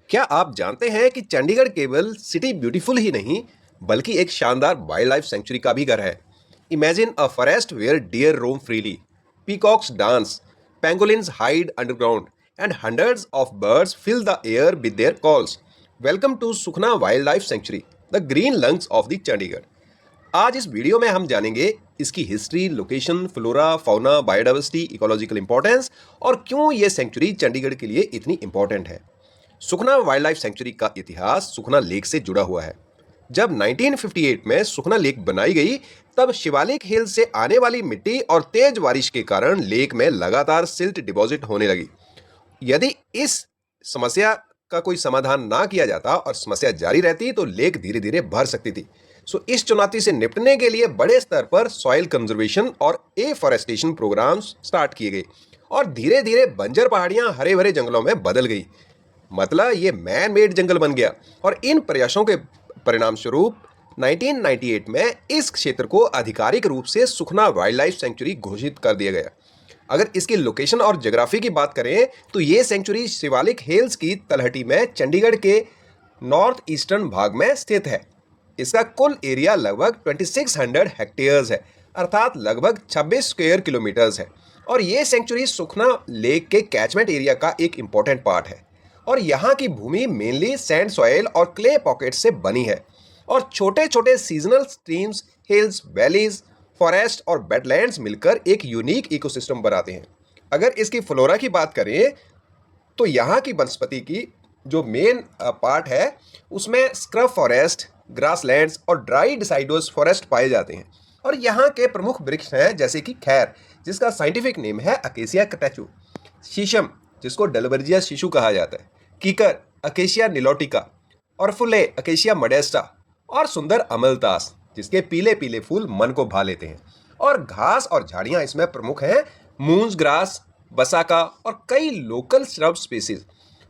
क्या आप जानते हैं कि चंडीगढ़ केवल सिटी ब्यूटीफुल ही नहीं बल्कि एक शानदार वाइल्ड लाइफ सेंचुरी का भी घर है। Imagine a forest where deer roam freely, peacocks dance, pangolins hide underground and hundreds of birds fill the air with their calls. Welcome to Sukhna wildlife sanctuary, the green lungs of the Chandigarh. आज इस video में हम जानेंगे इसकी history, location, flora, fauna, biodiversity, ecological importance और क्यों ये century Chandigarh के लिए इतनी इंपॉर्टेंट है। सुखना वाइल्ड लाइफ सेंचुरी का इतिहास सुखना लेक से जुड़ा हुआ है। जब 1958 में सुखना लेक बनाई गई, तब शिवालिक हिल से आने वाली मिट्टी और तेज बारिश के कारण लेक में लगातार सिल्ट डिपॉजिट होने लगी। यदि इस समस्या का कोई समाधान ना किया जाता और समस्या जारी रहती तो लेक धीरे धीरे भर सकती थी। इस चुनौती से निपटने के लिए बड़े स्तर पर सॉइल कंजर्वेशन और एफॉरेस्टेशन प्रोग्राम्स स्टार्ट किए गए और धीरे धीरे बंजर पहाड़ियां हरे भरे जंगलों में बदल गई। मतलब ये मैन मेड जंगल बन गया और इन प्रयासों के परिणाम स्वरूप 1998 में इस क्षेत्र को आधिकारिक रूप से सुखना वाइल्ड लाइफ सेंचुरी घोषित कर दिया गया। अगर इसकी लोकेशन और ज्योग्राफी की बात करें तो ये सेंचुरी शिवालिक हिल्स की तलहटी में चंडीगढ़ के नॉर्थ ईस्टर्न भाग में स्थित है। इसका कुल एरिया लगभग 2600 हेक्टेयर्स है, अर्थात लगभग 26 स्क्वायर किलोमीटर्स है। और ये सेंचुरी सुखना लेक के कैचमेंट एरिया का एक इम्पोर्टेंट पार्ट है और यहाँ की भूमि मेनली सैंड सॉइल और क्ले पॉकेट से बनी है और छोटे छोटे seasonal streams, hills, valleys, forest और वेटलैंड्स मिलकर एक यूनिक इकोसिस्टम बनाते हैं। अगर इसकी फ्लोरा की बात करें तो यहाँ की वनस्पति की जो मेन पार्ट है उसमें स्क्रब फॉरेस्ट, ग्रासलैंड्स और ड्राई डिसाइडोस फॉरेस्ट पाए जाते हैं। और यहाँ के प्रमुख वृक्ष हैं जैसे कि खैर, जिसका साइंटिफिक नेम है अकेसिया कैटाचू, शीशम, जिसको डलबर्जिया शिशु कहा जाता है, कीकर, अकेशिया निलोटिका, और फुले, अकेशिया मॉडेस्टा, और सुंदर अमलतास, जिसके पीले पीले फूल मन को भा लेते हैं। और घास और झाड़ियां इसमें प्रमुख हैं, मूंज ग्रास, बसाका और कई लोकल श्रब स्पीसीज।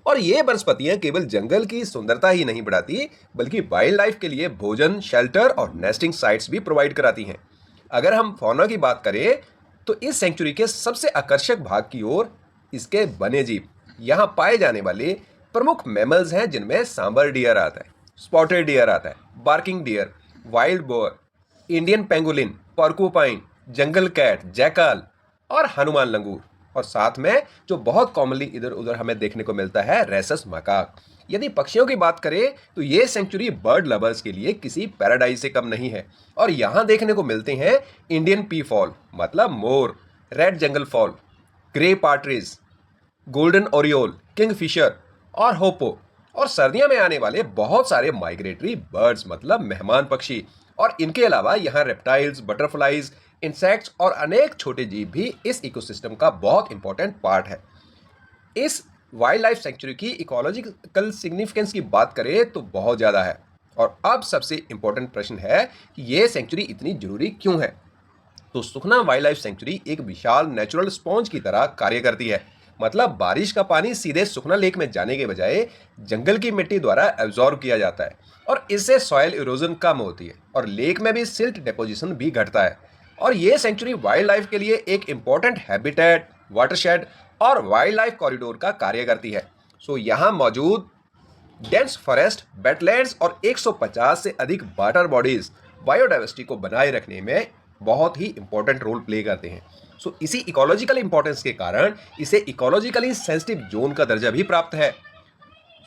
और ये वनस्पतियां केवल जंगल की सुंदरता ही नहीं बढ़ाती बल्कि वाइल्ड लाइफ के लिए भोजन, शेल्टर और नेस्टिंग साइट्स भी प्रोवाइड कराती हैं। अगर हम फौना की बात करें तो इस सेंचुरी के सबसे आकर्षक भाग की ओर इसके वन्य जीव, यहाँ पाए जाने वाले प्रमुख मैमल्स हैं जिनमें सांबर डियर आता है, स्पॉटेड डियर आता है, barking deer, wild boar, Indian pangolin, porcupine, jungle cat, jackal और हनुमान लंगूर। और साथ में जो बहुत कॉमनली इधर उधर हमें देखने को मिलता है, रेसस मकाक। यदि पक्षियों की बात करें तो ये सेंचुरी बर्ड लवर्स के लिए किसी पैराडाइज से कम नहीं है और यहाँ देखने को मिलते हैं इंडियन पी फॉल मतलब मोर, red jungle fowl, grey partridge, golden oriole, kingfisher और होपो। और सर्दियों में आने वाले बहुत सारे माइग्रेटरी बर्ड्स मतलब मेहमान पक्षी। और इनके अलावा यहाँ रेप्टाइल्स, बटरफ्लाइज, इंसेक्ट्स और अनेक छोटे जीव भी इस इकोसिस्टम का बहुत इंपॉर्टेंट पार्ट है। इस वाइल्ड लाइफ सेंचुरी की इकोलॉजिकल सिग्निफिकेंस की बात करें तो बहुत ज़्यादा है। और अब सबसे इंपॉर्टेंट प्रश्न है कि ये सेंचुरी इतनी जरूरी क्यों है। तो सुखना वाइल्ड लाइफ सेंचुरी एक विशाल नेचुरल स्पॉन्ज की तरह कार्य करती है। मतलब बारिश का पानी सीधे सुखना लेक में जाने के बजाय जंगल की मिट्टी द्वारा एब्जॉर्ब किया जाता है और इससे सॉइल इरोजन कम होती है और लेक में भी सिल्ट डिपोजिशन भी घटता है। और ये सेंचुरी वाइल्ड लाइफ के लिए एक इम्पॉर्टेंट हैबिटेट, वाटरशेड और वाइल्ड लाइफ कॉरिडोर का कार्य करती है। यहाँ मौजूद डेंस फॉरेस्ट, वेटलैंड्स और 150 से अधिक वाटर बॉडीज बायोडाइवर्सिटी को बनाए रखने में बहुत ही इंपॉर्टेंट रोल प्ले करते हैं। इसी इकोलॉजिकल इंपॉर्टेंस के कारण इसे इकोलॉजिकली सेंसिटिव जोन का दर्जा भी प्राप्त है।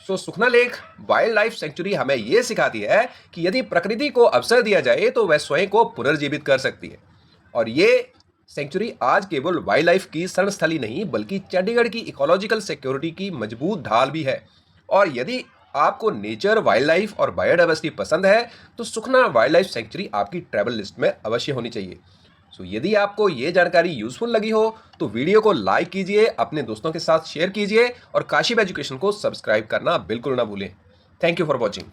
सुखना लेक वाइल्ड लाइफ सेंचुरी हमें यह सिखाती है कि यदि प्रकृति को अवसर दिया जाए तो वह स्वयं को पुनर्जीवित कर सकती है। और ये सेंचुरी आज केवल वाइल्ड लाइफ की शरणस्थली नहीं बल्कि चंडीगढ़ की इकोलॉजिकल सिक्योरिटी की मजबूत ढाल भी है। और यदि आपको नेचर, वाइल्ड लाइफ और बायोडाइवर्सिटी पसंद है तो सुखना वाइल्ड लाइफ सेंचुरी आपकी ट्रैवल लिस्ट में अवश्य होनी चाहिए। यदि आपको ये जानकारी यूजफुल लगी हो तो वीडियो को लाइक कीजिए, अपने दोस्तों के साथ शेयर कीजिए और काशिब एजुकेशन को सब्सक्राइब करना बिल्कुल ना भूलें। Thank you for watching.